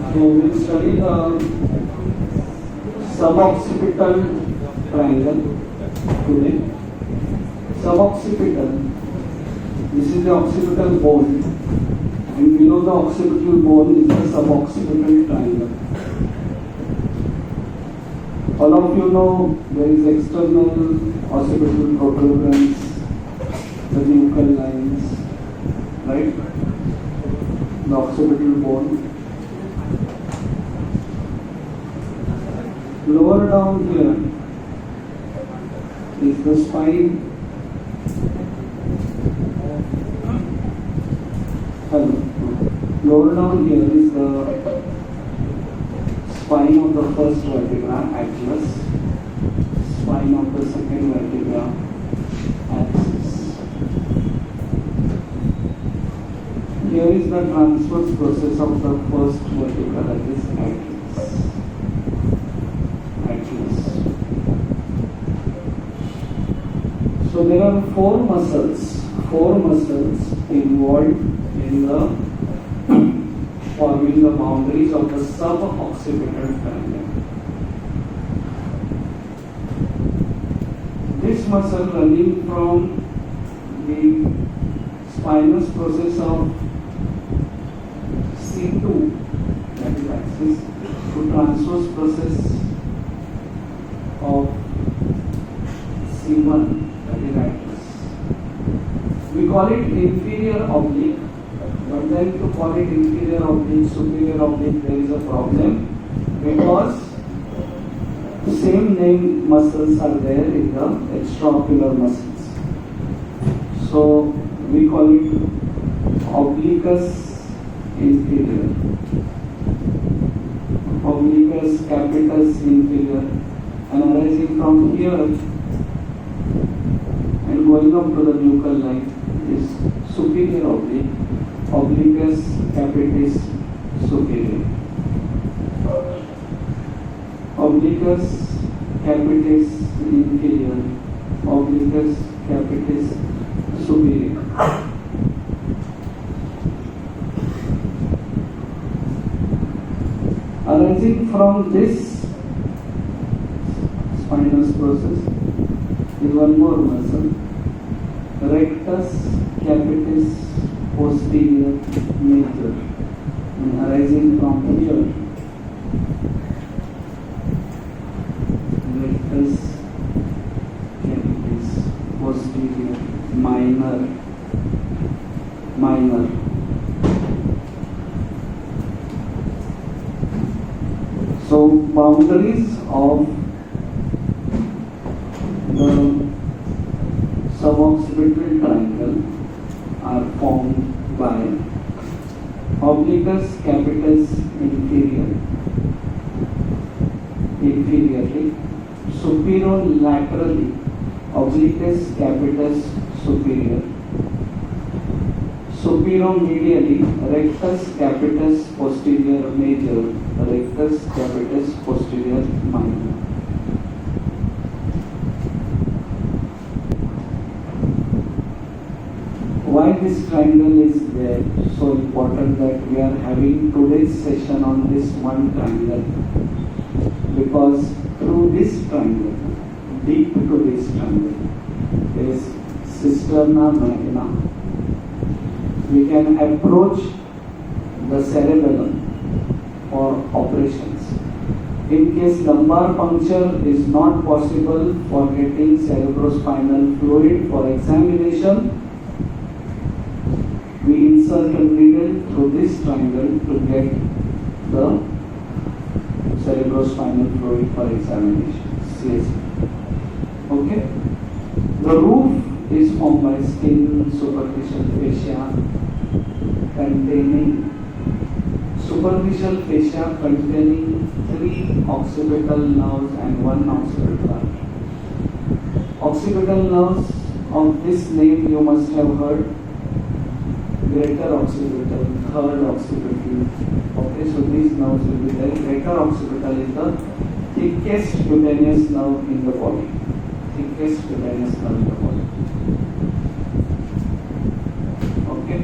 So we'll study the suboccipital triangle today. Suboccipital, this is the occipital bone, and below the occipital bone is the suboccipital triangle. All of you know there is external occipital protuberance, the nuchal lines, right? The occipital bone. Lower down here is the spine. Lower down here is the spine of the first vertebra, atlas. Spine of the second vertebra, axis. Here is the transverse process of the first vertebra, that is atlas. So there are four muscles involved in the forming the boundaries of the suboccipital triangle. This muscle running from the spinous process of C2, that is axis, to transverse process of C1, that is atlas. We call it inferior oblique, but then to call it inferior oblique, superior oblique, there is a problem because same name muscles are there in the extraocular muscles. So we call it obliquus inferior, obliquus capitis inferior, and arising from here and going up to the nuchal line is superior oblique, obliquus capitis superior. Obliquus capitis inferior, obliquus capitis superior. Arising from this spinous process is one more muscle, rectus capitis posterior major, and arising from here, rectus capitis posterior minor. So boundaries of the suboccipital triangle are formed by obliquus capitis inferiorly, superolaterally obliquus capitis superior, superomedially rectus capitis posterior major, rectus capitis posterior minor. Why this triangle is there so important that we are having today's session on this one triangle? Because through this triangle, deep to this triangle, is cisterna magna. We can approach the cerebellum for operations. In case lumbar puncture is not possible for getting cerebrospinal fluid for examination, we insert a needle through this triangle to get the cerebrospinal fluid for examination. CSF. Okay? The roof is formed by skin, superficial fascia containing three occipital nerves and one occipital artery. Occipital nerves of this name you must have heard: greater occipital, third occipital. Okay, so these nerves will be there. Greater occipital is the thickest cutaneous nerve in the body. Thickest cutaneous nerve in the body. Okay.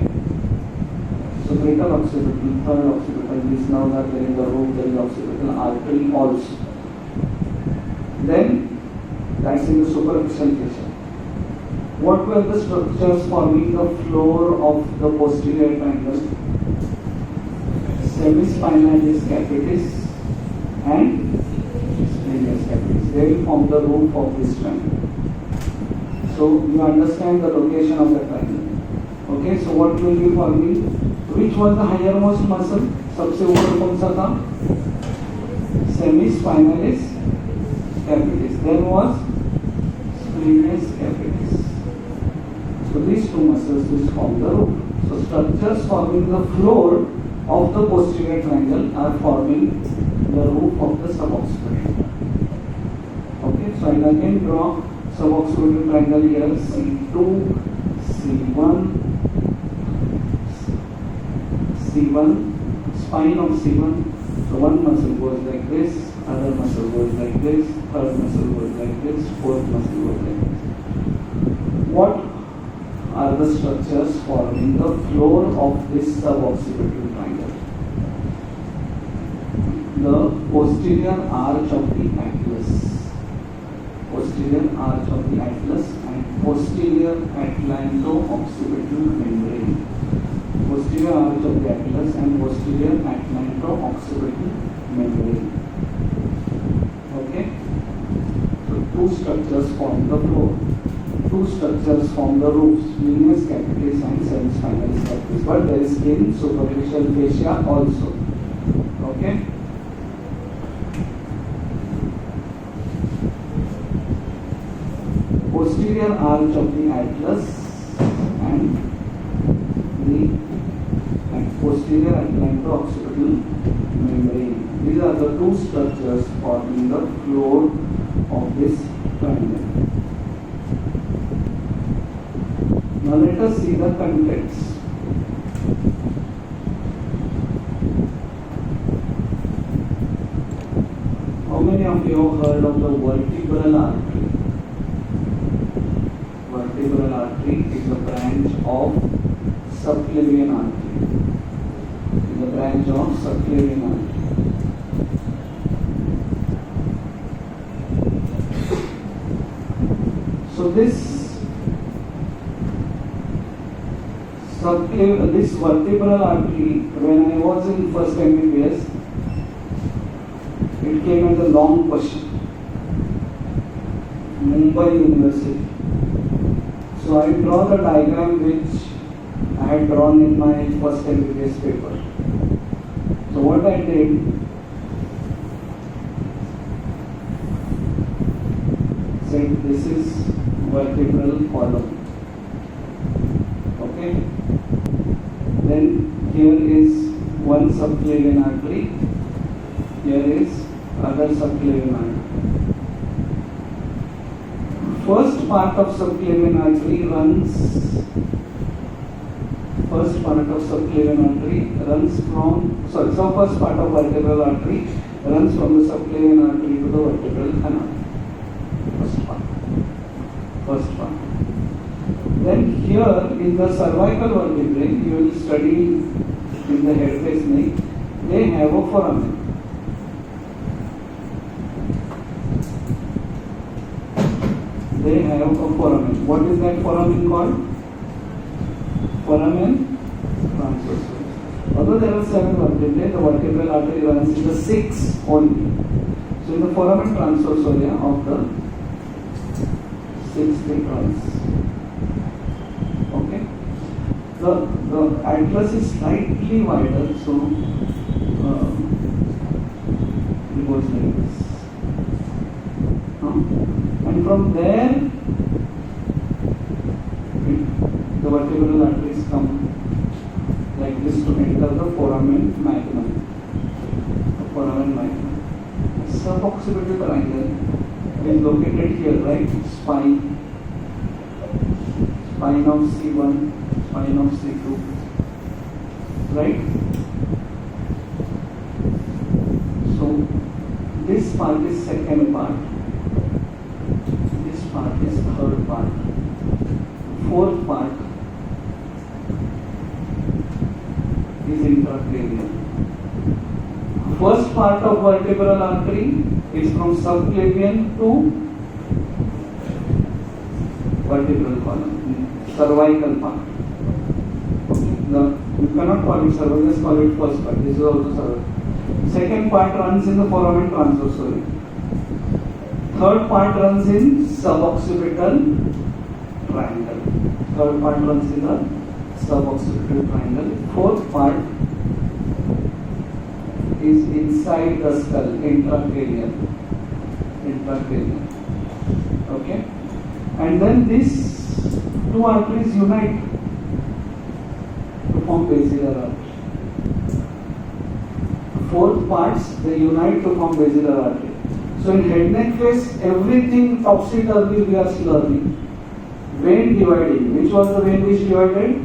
So occipital, occipital, third occipital. These nerves are there in the roof. There is occipital artery also. Then that's in the superficial fascia. What were the structures forming the floor of the posterior triangle? Semispinalis capitis and splenius capitis. They will form the roof of this triangle. So you understand the location of the triangle. Okay, so what will be forming? Which was the highermost muscle? सबसे ऊपर कौन सा था? Semispinalis capitis. Then was splenius capitis. So these two muscles will form the roof. So structures forming the floor of the posterior triangle are forming the roof of the suboccipital. Okay, so I again draw suboccipital triangle here. C2, C1, C1, spine of C1. So one muscle goes like this, other muscle goes like this, third muscle goes like this, fourth muscle goes like this. What are the structures forming the floor of this suboccipital triangle? The posterior arch of the atlas, posterior arch of the atlas and posterior atlanto-occipital membrane. Posterior arch of the atlas and posterior atlanto-occipital membrane. Okay? So two structures form the floor. Two structures form the roofs, splenius capitis and semispinalis capitis. But there is in superficial fascia also. Okay? Posterior arch of the atlas and the posterior atlanto-occipital membrane. These are the two structures forming the floor of this triangle. Now let us see the contents. How many of you have heard of the vertebral artery? Vertebral artery is a branch of subclavian artery. Is a branch of subclavian artery. So this vertebral artery, when I was in first MBBS, it came as a long question. Mumbai University. So I draw the diagram which I had drawn in my first MBBS paper. So what I did, said this is vertebral column. Okay. Then here is one subclavian artery. Here is other subclavian artery. First part of subclavian artery runs. First part of subclavian artery runs from. So first part of vertebral artery runs from the subclavian artery to the vertebral canal. First part. First part. Then here in the cervical vertebrae, you will study in the head-face neck, they have a foramen. They have a foramen. What is that foramen called? Foramen transversus. Although there are 7 vertebrae, the vertebral artery runs in the 6 only. So in the foramen transversoria of the 6th it runs. The atlas is slightly wider, so it goes like this. And from there, the vertebral arteries come like this to enter the foramen magnum. The foramen magnum. Suboccipital triangle is located here, right? Spine of C1. Spine of C2, right? So this part is second part, this part is third part, fourth part is intracranial. First part of vertebral artery is from subclavian to vertebral column, cervical part. You cannot call it cervical, just call it first part. This is also cervical. Second part runs in the foramen transversory. Third part runs in suboccipital triangle. Third part runs in the suboccipital triangle. Fourth part is inside the skull, intracranial. Okay? And then these two arteries unite to form basilar artery. Fourth parts, they unite to form basilar artery. So in head neck face, everything topsy-turvy we are learning. Vein dividing. Which was the vein which divided?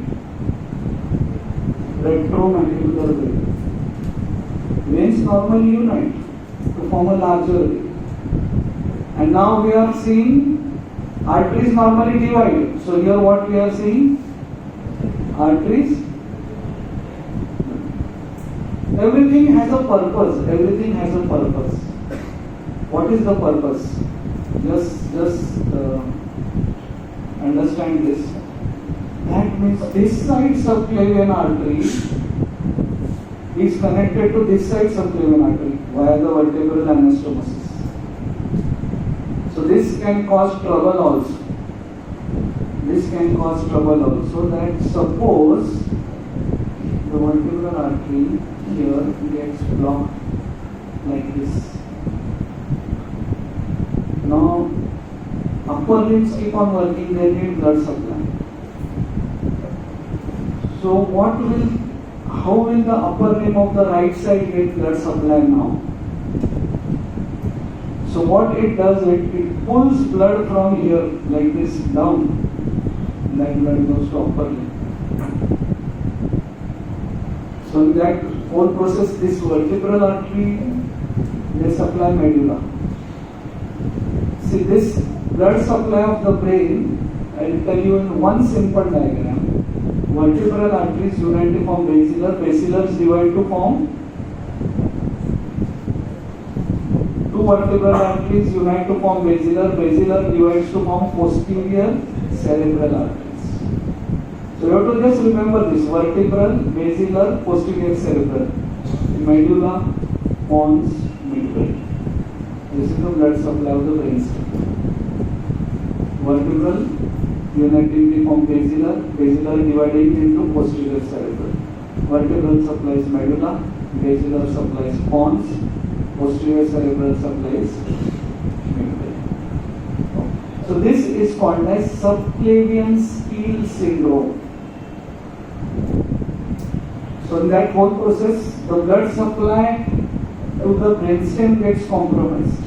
Retromandibular vein. Veins normally unite to form a larger vein. And now we are seeing arteries normally divide. So here what we are seeing? Arteries. Everything has a purpose. Everything has a purpose. What is the purpose? Just understand this. That means this side subclavian artery is connected to this side subclavian artery via the vertebral anastomosis. So this can cause trouble also. This can cause trouble also. That suppose the vertebral artery here gets blocked like this. Now upper limbs keep on working, they need blood supply. So how will the upper limb of the right side get blood supply now? So what it does, it pulls blood from here like this down. That blood goes to upper limb. So in that whole process, this vertebral artery, they supply medulla. See, this blood supply of the brain, I will tell you in one simple diagram. Vertebral arteries unite to form basilar, basilars divide to form two vertebral arteries unite to form basilar, basilar divides to form posterior cerebral arteries. So you have to just remember this: vertebral, basilar, posterior cerebral, medulla, pons, midbrain. This is the blood supply of the brainstem. Vertebral uniting to form basilar, basilar dividing into posterior cerebral. Vertebral supplies medulla, basilar supplies pons, posterior cerebral supplies midbrain. So this is called as subclavian steal syndrome. So in that whole process, the blood supply to the brainstem gets compromised.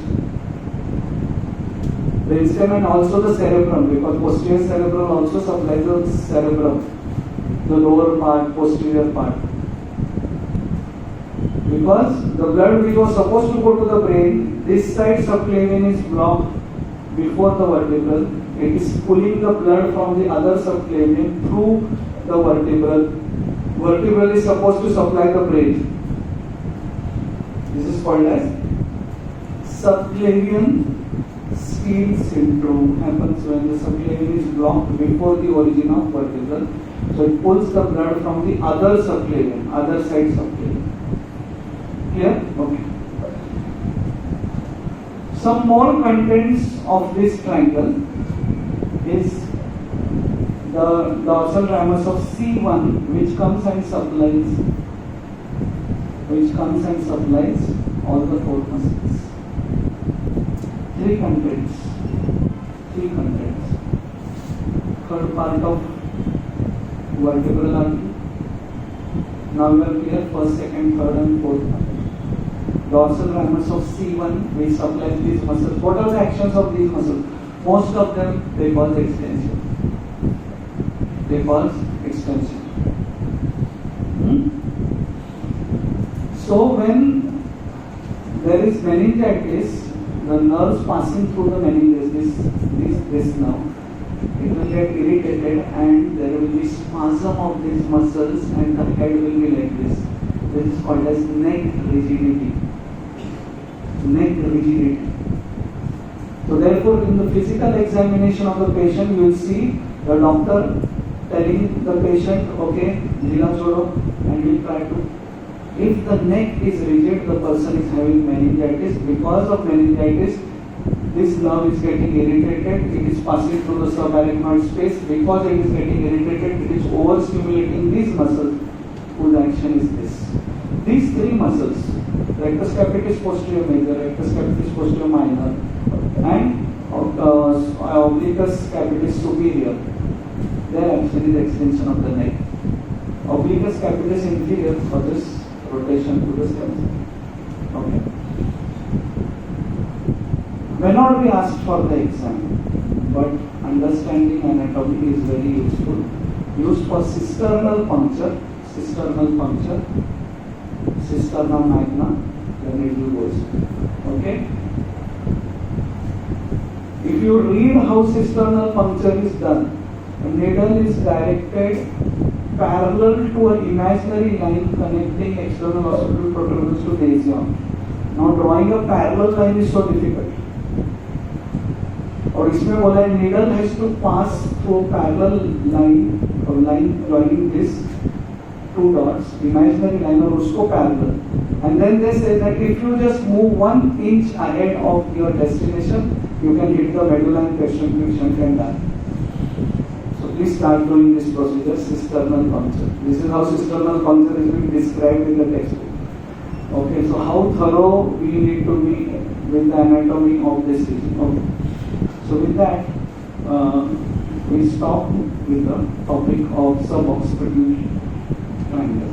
Brainstem and also the cerebrum, because posterior cerebral also supplies the cerebrum, the lower part, posterior part. Because the blood which was supposed to go to the brain, this side subclavian is blocked before the vertebral. It is pulling the blood from the other subclavian through the vertebral. Vertebral is supposed to supply the brain. This is called as subclavian steal syndrome. Happens when the subclavian is blocked before the origin of vertebral. So it pulls the blood from the other subclavian, other side subclavian. Clear? Okay. Some more contents of this triangle is the dorsal ramus of C1, which comes and supplies all the four muscles. Three contents. Third part of vertebral artery. Now we are clear. First, second, third, and fourth part. Dorsal ramus of C1, which supplies these muscles. What are the actions of these muscles? Most of them, they cause extension. So when there is meningitis, the nerves passing through the meninges, this nerve, it will get irritated and there will be spasm of these muscles and the head will be like this. This is called as neck rigidity. Neck rigidity. So therefore, in the physical examination of the patient, you will see the doctor telling the patient, okay, dhila chodo, and will try to. If the neck is rigid, the person is having meningitis. Because of meningitis, this nerve is getting irritated. It is passing through the subarachnoid space. Because it is getting irritated, it is overstimulating these muscles, whose action is this. These three muscles, rectus capitis posterior major, rectus capitis posterior minor, and obliquus capitis superior, they are actually the extension of the neck. Obliquus capitis inferior for this rotation to the stems. Okay. May not be asked for the exam, but understanding anatomy is very useful. Used for cisternal puncture, cisterna magna, the needle goes. Okay. If you read how cisternal puncture is done, the needle is directed parallel to an imaginary line connecting external occipital protuberance to the ileum. Now drawing a parallel line is so difficult. और इसमें बोला है needle has to pass through a parallel line or line joining this two dots, imaginary line और उसको parallel. And then they say that if you just move 1 inch ahead of your destination, you can hit the medulla and shunt and die. So please start doing this procedure, cisternal puncture. This is how cisternal puncture is being described in the textbook. Okay, so how thorough we need to be with the anatomy of this region. Okay. So with that, we stop with the topic of suboccipital triangle.